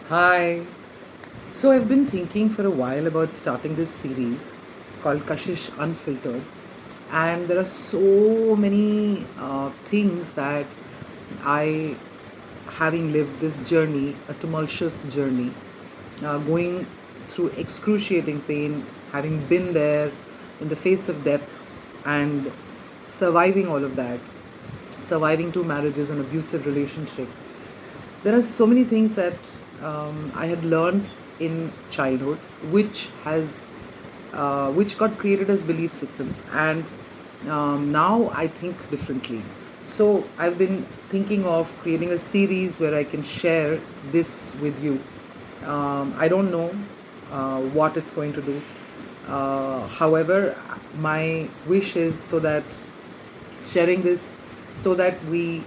Hi. So I've been thinking for a while about starting this series called Kashish Unfiltered, and there are so many things that I, having lived this journey, a tumultuous journey, going through excruciating pain, having been there in the face of death, and surviving all of that, surviving two marriages, an abusive relationship. There are so many things that I had learned in childhood, which got created as belief systems, and now I think differently. So I've been thinking of creating a series where I can share this with you. I don't know what it's going to do. However, my wish is so that sharing this so that we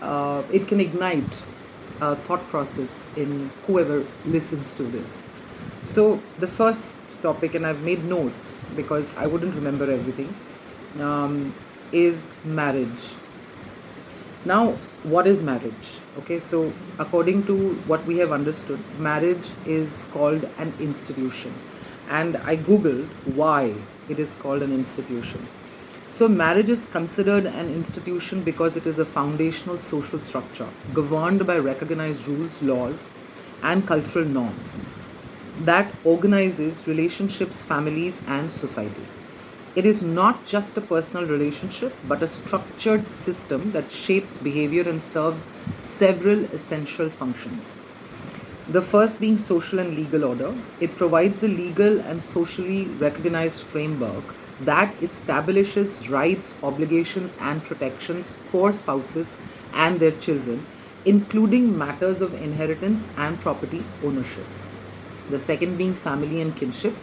it can ignite a thought process in whoever listens to this. So the first topic, and I've made notes because I wouldn't remember everything, is marriage. Now, what is marriage? Okay, so according to what we have understood, marriage is called an institution, and I googled why it is called an institution. So, marriage is considered an institution because it is a foundational social structure governed by recognized rules, laws, and cultural norms that organizes relationships, families, and society. It is not just a personal relationship, but a structured system that shapes behavior and serves several essential functions. The first being social and legal order. It provides a legal and socially recognized framework that establishes rights, obligations, and protections for spouses and their children, including matters of inheritance and property ownership. The second being family and kinship.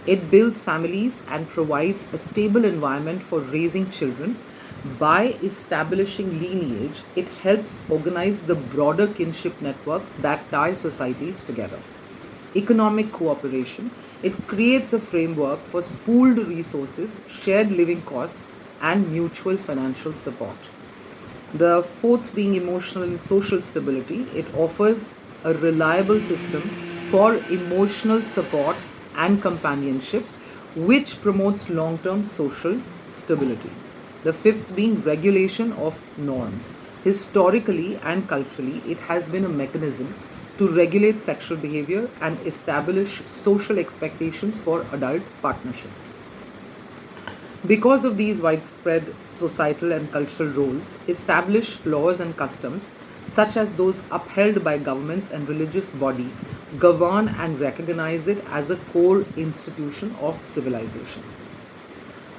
It builds families and provides a stable environment for raising children. By establishing lineage, it helps organize the broader kinship networks that tie societies together. Economic cooperation. It creates a framework for pooled resources, shared living costs, and mutual financial support. The fourth being emotional and social stability. It offers a reliable system for emotional support and companionship, which promotes long term social stability. The fifth being regulation of norms. Historically and culturally, it has been a mechanism to regulate sexual behavior and establish social expectations for adult partnerships. Because of these widespread societal and cultural roles, established laws and customs, such as those upheld by governments and religious body, govern and recognize it as a core institution of civilization.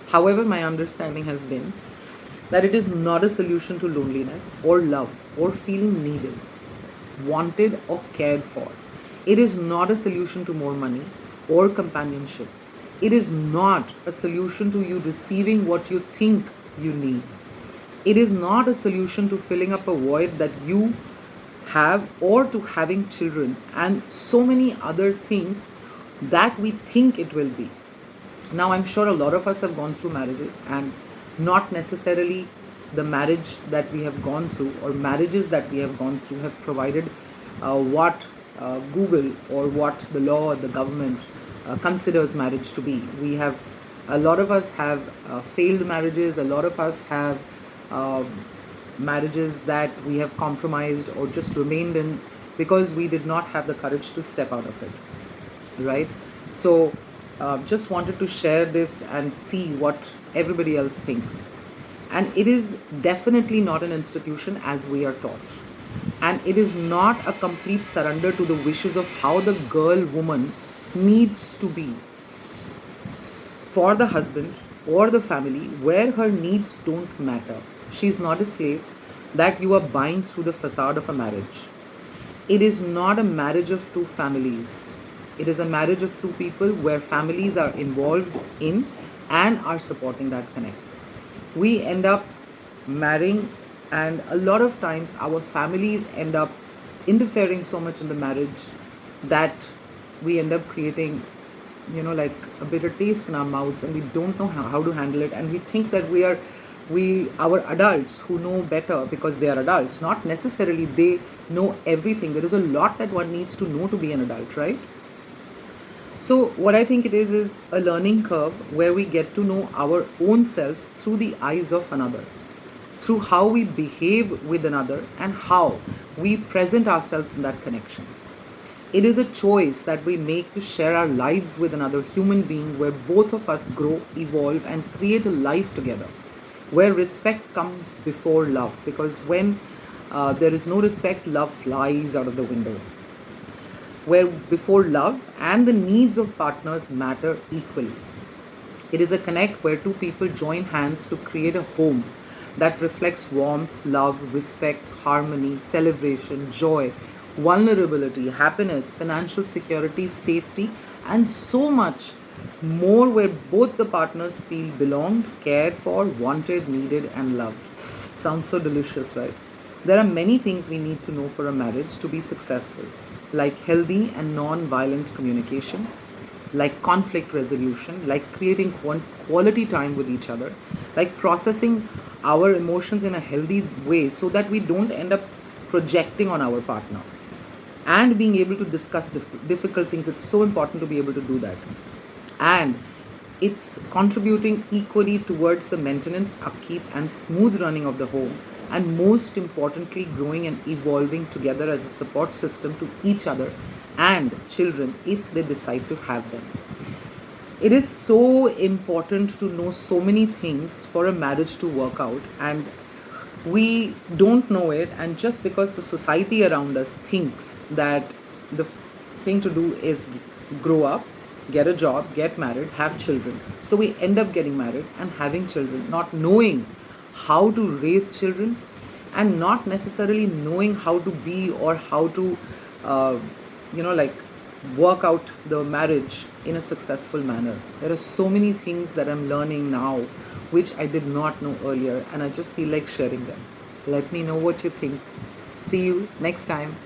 However, my understanding has been that it is not a solution to loneliness or love or feeling needed, wanted, or cared for. It is not a solution to more money or companionship. It is not a solution to you receiving what you think you need. It is not a solution to filling up a void that you have or to having children and so many other things that we think it will be. Now, I'm sure a lot of us have gone through marriages, and not necessarily the marriage that we have gone through or marriages that we have gone through have provided what Google or what the law or the government considers marriage to be. We have, a lot of us have failed marriages, a lot of us have uh, marriages that we have compromised or just remained in because we did not have the courage to step out of it, right? So just wanted to share this and see what everybody else thinks. And it is definitely not an institution as we are taught, and it is not a complete surrender to the wishes of how the girl woman needs to be for the husband or the family, where her needs don't matter. She's not a slave that you are buying through the facade of a marriage. It is not a marriage of two families. It is a marriage of two people where families are involved in and are supporting that connect. We end up marrying, and a lot of times our families end up interfering so much in the marriage that we end up creating, like a bitter taste in our mouths, and we don't know how to handle it, and we think that we are Our adults who know better because they are adults, not necessarily they know everything. There is a lot that one needs to know to be an adult, right? So, what I think it is a learning curve where we get to know our own selves through the eyes of another, through how we behave with another and how we present ourselves in that connection. It is a choice that we make to share our lives with another human being where both of us grow, evolve, and create a life together, where respect comes before love. Because when there is no respect, love flies out of the window. Where before love and the needs of partners matter equally. It is a connect where two people join hands to create a home that reflects warmth, love, respect, harmony, celebration, joy, vulnerability, happiness, financial security, safety, and so much more, where both the partners feel belonged, cared for, wanted, needed, and loved. Sounds so delicious, right? There are many things we need to know for a marriage to be successful, like healthy and non violent communication, like conflict resolution, like creating quality time with each other, like processing our emotions in a healthy way so that we don't end up projecting on our partner, and being able to discuss difficult things. It's so important to be able to do that. And it's contributing equally towards the maintenance, upkeep, and smooth running of the home, and most importantly, growing and evolving together as a support system to each other and children if they decide to have them. It is so important to know so many things for a marriage to work out, and we don't know it. And just because the society around us thinks that the thing to do is grow up, get a job, get married, have children, so we end up getting married and having children, not knowing how to raise children, and not necessarily knowing how to be or how to uh, like work out the marriage in a successful manner. There are so many things that I'm learning now which I did not know earlier, and I just feel like sharing them. Let me know what you think. See you next time.